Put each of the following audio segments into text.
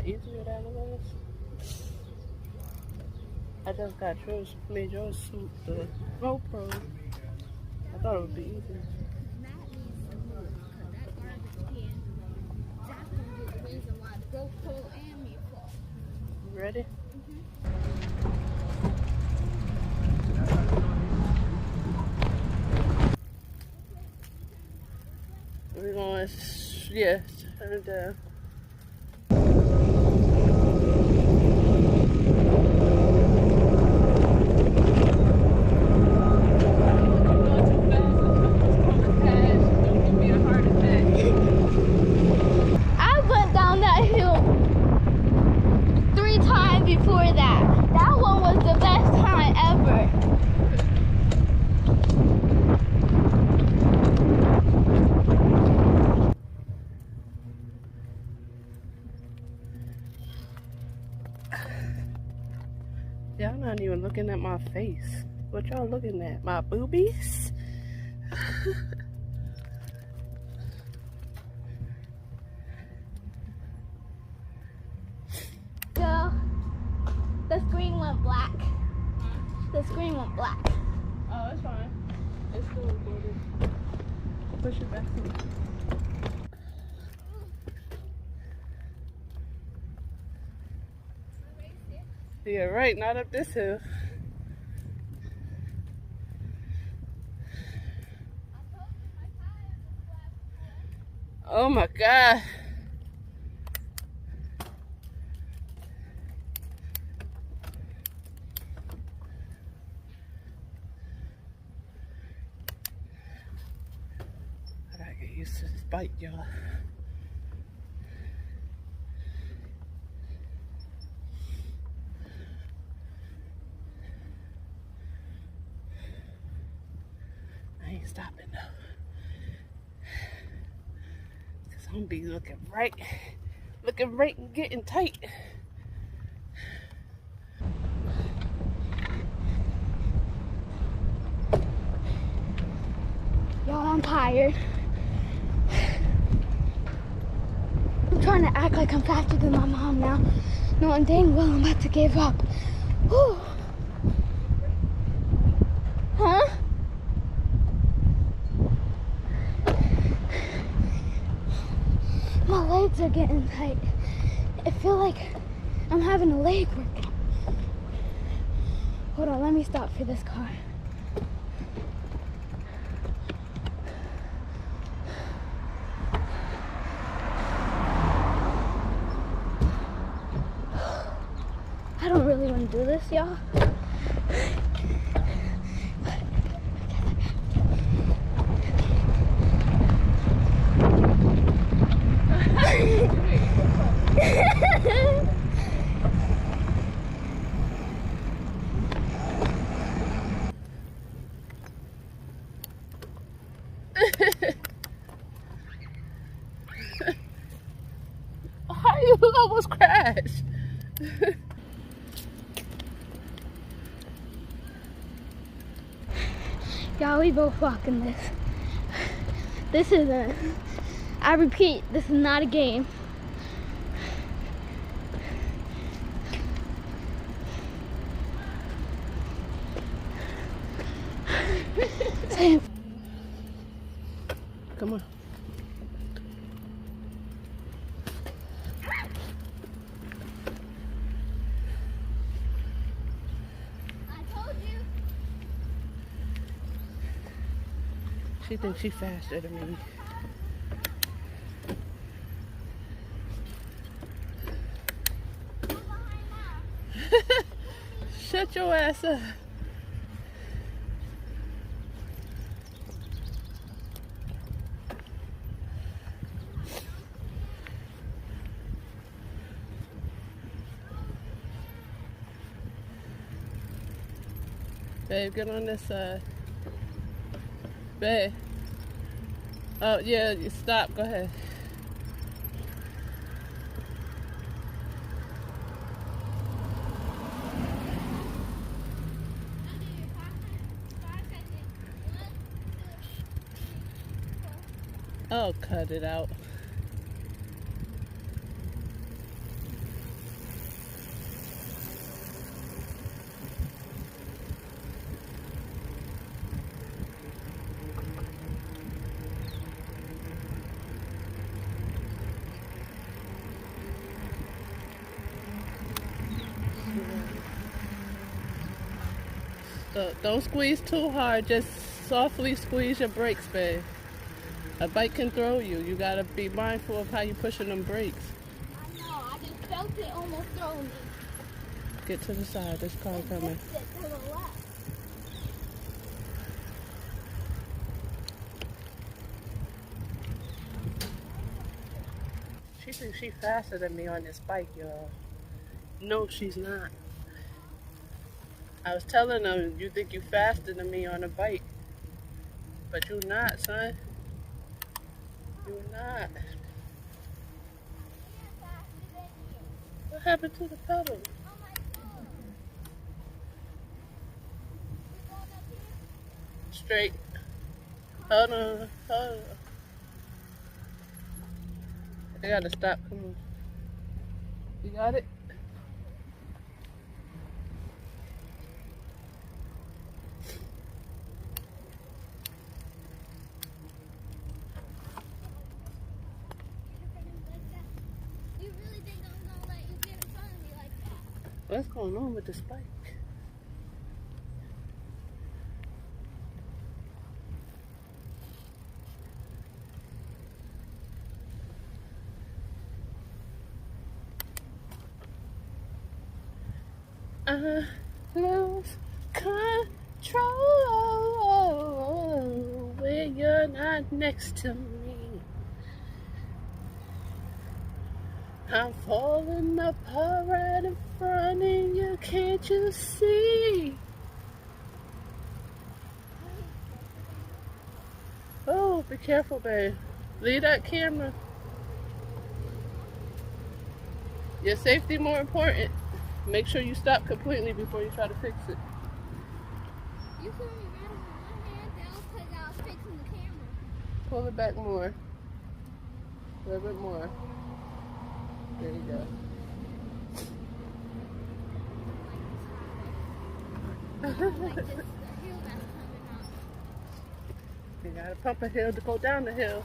easier than it was. I just got yours, made yours suit the GoPro. I thought it would be easier. Matt needs to move because that garbage can, that's going to be the reason why the GoPro and me fall. You ready? We're going, yeah, turn it down. I went down that hill 3 times before that. That one was the best time ever. Y'all not even looking at my face. What y'all looking at? My boobies? So, the screen went black. The screen went black. Oh, it's fine. It's still recording. Push it back in. Yeah, right, not up this hill. Oh my God. I gotta get used to this bike, y'all. I ain't stopping though. Cause I'm gonna be looking right and getting tight. Y'all, I'm tired. I'm trying to act like I'm faster than my mom now, knowing dang well I'm about to give up. Whew. Huh? My legs are getting tight. I feel like I'm having a leg workout. Hold on, let me stop for this car. I don't really want to do this, y'all. How you almost crashed? Y'all, we both walking this. This isn't, I repeat, this is not a game. Come on. I told you. She thinks she's faster than me. Shut your ass up. Babe, get on this side. Babe. Oh, yeah, you stop. Go ahead. Oh, cut it out. Don't squeeze too hard. Just softly squeeze your brakes, babe. A bike can throw you. You gotta be mindful of how you pushing them brakes. I know. I just felt it almost throw me. Get to the side. This car coming. To the left. She thinks she's faster than me on this bike, y'all. No, she's not. I was telling them, you think you faster than me on a bike. But you not, son. You not. What happened to the pedal? Straight. Hold on. Hold on. I gotta stop. Come on. You got it? You really think I'm gonna let you get in front of me like that? What's going on with this bike? I lose control when you're not next to me. I'm falling apart right in front of you, can't you see? Oh, be careful, babe. Leave that camera. Your safety more important. Make sure you stop completely before you try to fix it. You saw me right with one hand down because I was fixing the camera. Pull it back more. A little bit more. There you go. Like this, the hill that's coming up. You gotta pump a hill to go down the hill.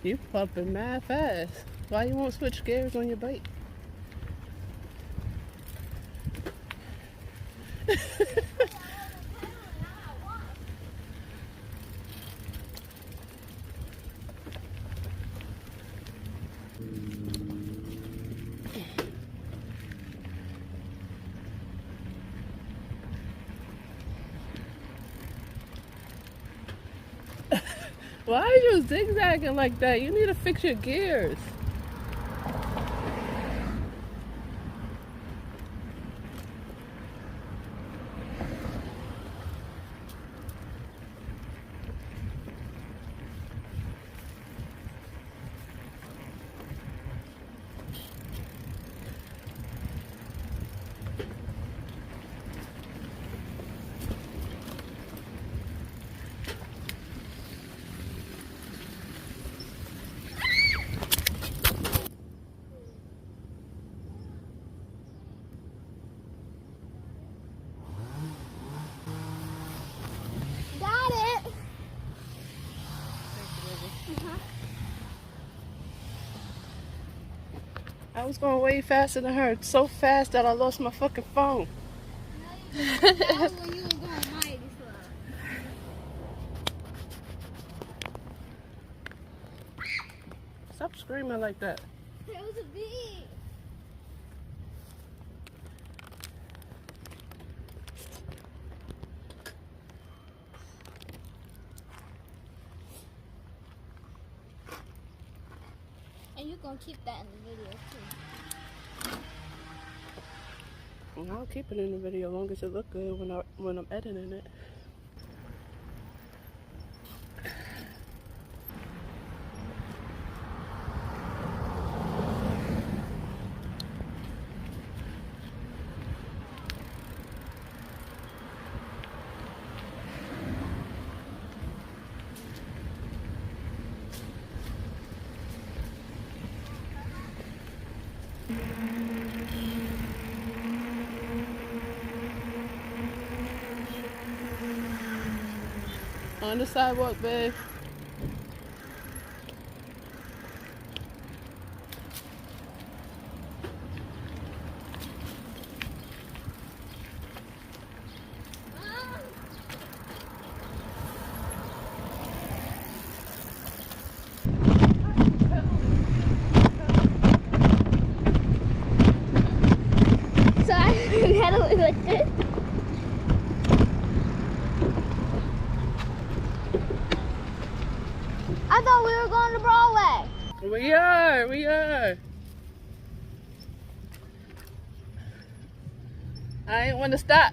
You pumping mad fast. Why you won't switch gears on your bike? Why are you zigzagging like that? You need to fix your gears. Got it. I was going way faster than her. So fast that I lost my fucking phone. That was when you were going mighty slow. Stop screaming like that. It was a bee. And you gonna gonna keep that in the video too. Well, I'll keep it in the video as long as it look good when I'm editing it. On the sidewalk, babe. So I had to look like this. I thought we were going to Broadway. We are. I ain't want to stop.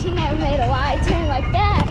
She never made a wide turn like that.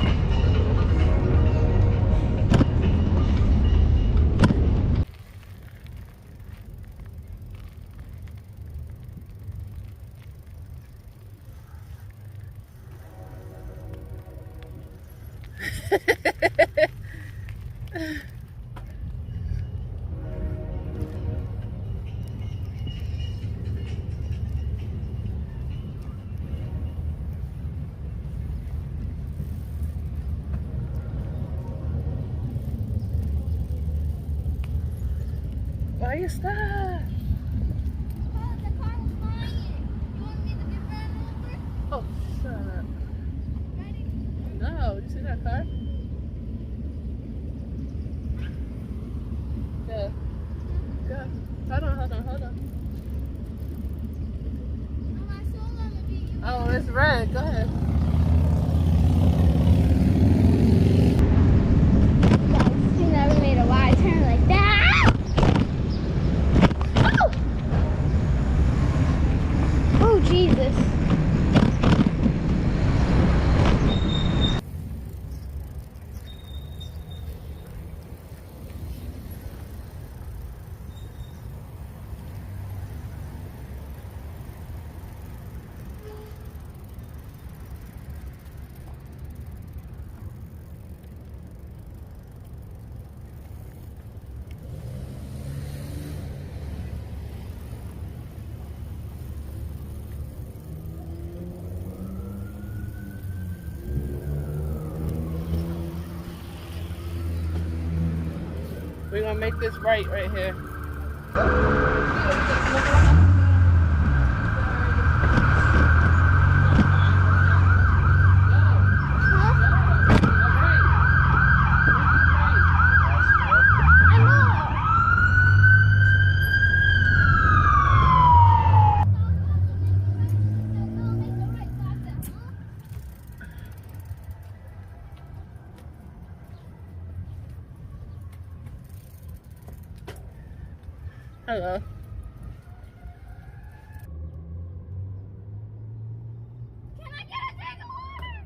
Why you stop? The car was flying. You want me to be ran over? Oh, shut up. Ready? No, you see that car? Go. Go. Hold on. No, I saw them to be you. Oh, it's red. Go ahead. She never made a wide turn like that. Oh! Oh, Jesus. We're gonna make this right here. Hello. Can I get a drink of water?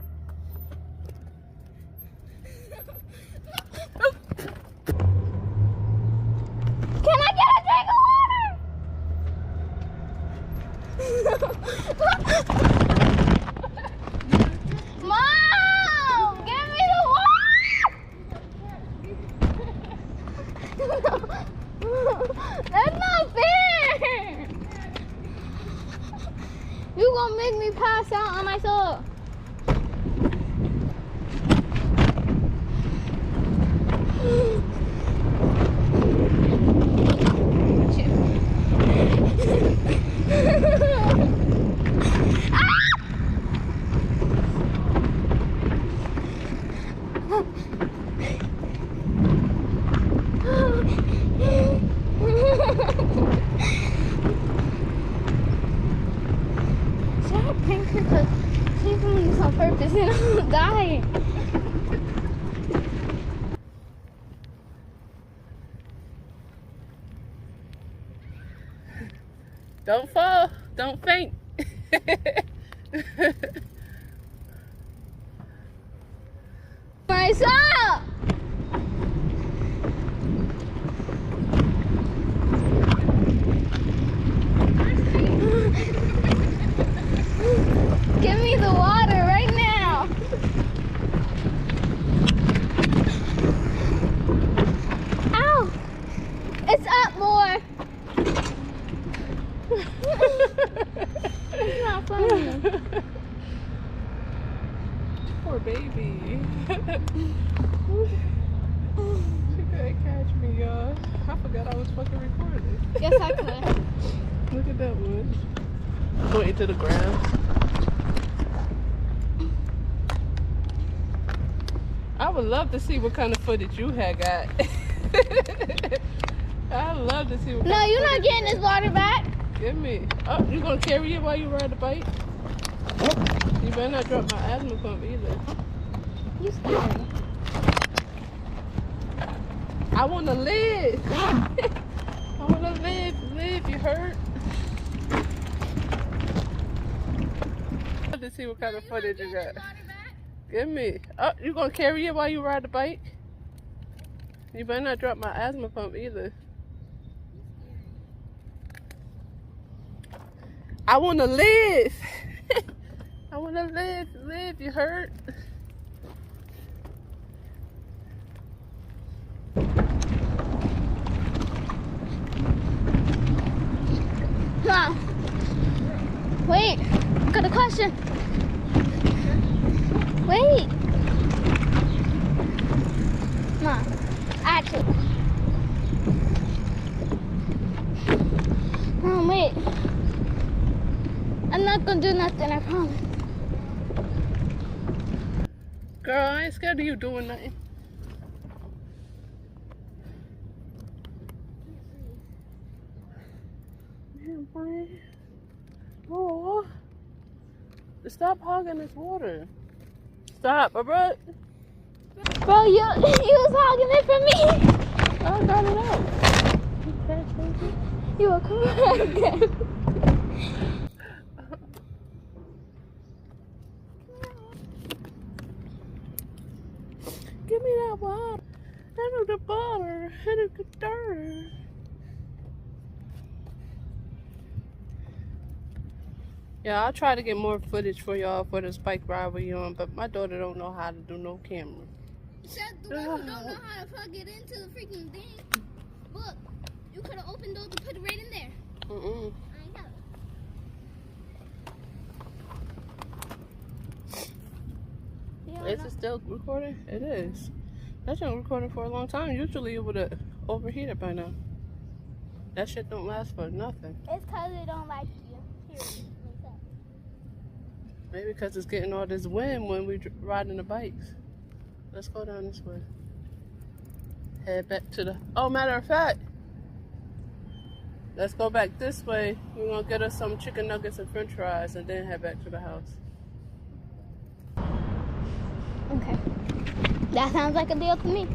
Can I get a drink of water? Mom, give me the water. out on my soul. Should I prank her? Because she's doing this on purpose and I'm dying. Don't fall. Don't faint. Myself! Give me the water right now. Ow! It's up more. It's not funny. Poor baby. She couldn't catch me, y'all. I forgot I was fucking recording. Yes, I could. Look at that one. Pointing to the ground. I would love to see what kind of footage you had got. I'd love to see what No, kind you're of not footage getting you this water back. got. Give me. Oh, you gonna carry it while you ride the bike? You better not drop my asthma pump either. You scary. I wanna live. I wanna live. You hurt? To see what kind of footage you got. Give me. Oh, you gonna carry it while you ride the bike? You better not drop my asthma pump either. I wanna live. I wanna live. You hurt? Mom, wait, I got a question. Wait. Mom, actually. Mom, wait. I'm not gonna do nothing, I promise. Girl, I ain't scared of you doing nothing. Man, boy. Oh. Stop hogging this water. Stop, bro. Bro, you was hogging it from me. I got it out. You trash baby. You were correct. Give me that water. I know the butter. I know the dirt. Yeah, I'll try to get more footage for y'all for this bike ride we on, but my daughter don't know how to do no camera. Said the one who don't know how to plug it into the freaking thing. Look, you could have opened those and put it right in there. Mm-mm. I know. Is it still recording? It is. That's been recording for a long time. Usually it would have overheated by now. That shit don't last for nothing. It's because it don't like you. Period. Maybe because it's getting all this wind when we riding the bikes. Let's go down this way. Head back to the... Oh, matter of fact, let's go back this way. We're going to get us some chicken nuggets and french fries and then head back to the house. Okay. That sounds like a deal to me.